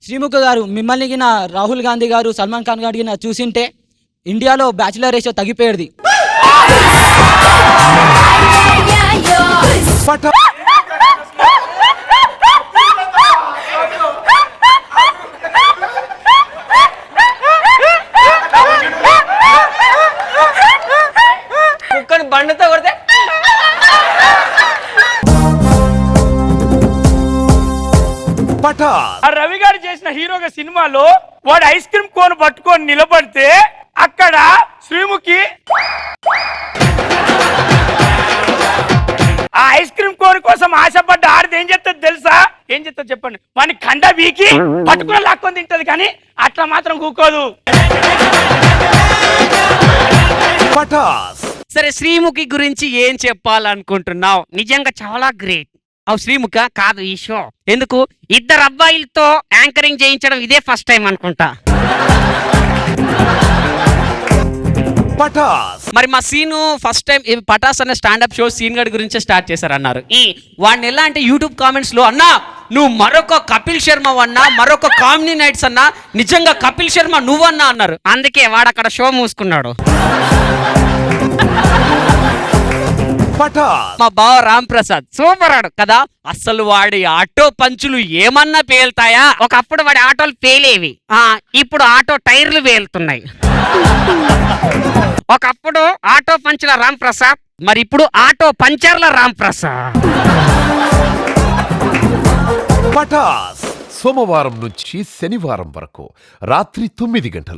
శ్రీముఖ గారు మిమ్మల్ని గిన రాహుల్ గాంధీ గారు సల్మాన్ ఖాన్ గారు గిన చూసింటే ఇండియాలో బ్యాచిలర్ రేషియో తగ్గిపోయేది. కుక్కని బండితో కొడితే రవి గారు చేసిన హీరోగా సినిమాలో వాడు ఐస్ క్రీమ్ కోన్ పట్టుకొని నిలబడితే అక్కడ శ్రీముఖి ఆ ఐస్ క్రీమ్ కోన్ కోసం ఆశపడ్డ ఆడది ఏం చెప్తుంది తెలుసా? ఏం చెప్తుంది చెప్పండి. వాడిని కండ వీకి పట్టుకుని లాక్కొని తింటది, కానీ అట్లా మాత్రం కూకోదు. సరే, శ్రీముఖి గురించి ఏం చెప్పాలనుకుంటున్నావు? నిజంగా చాలా గ్రేట్. అవు శ్రీముఖ కాదు ఈ షో. ఎందుకు? ఇద్దరు అబ్బాయిలతో యాంకరింగ్ చేయించడం ఇదే ఫస్ట్ టైం అనుకుంటా. మరి మా సీను ఫస్ట్ టైం పటాస్ అనే స్టాండప్ షో సీన్ గడి గురించే స్టార్ట్ చేశారన్నారు. వాడిని ఎలా అంటే యూట్యూబ్ కామెంట్స్ లో అన్నా నువ్వు మరొక కపిల్ శర్మ అన్నా, మరొక కామెడీ నైట్స్ అన్నా, నిజంగా కపిల్ శర్మ నువ్వన్నా అన్నారు. అందుకే వాడు అక్కడ షో మూసుకున్నాడు. మా బావ రామ్ ప్రసాద్ సూపర్ ఆడు కదా. అసలు వాడి ఆటో పంచులు ఏమన్నా పేలుతాయా? ఒకప్పుడు వాడి ఆటోలు పేలేవి, ఇప్పుడు ఆటో టైర్లు పేలుతున్నాయి. ఒకప్పుడు ఆటో పంచుల రామ్ ప్రసాద్, మరి ఇప్పుడు ఆటో పంచర్ల రామ్ ప్రసాద్. సోమవారం నుంచి శనివారం వరకు రాత్రి 9 గంటలు.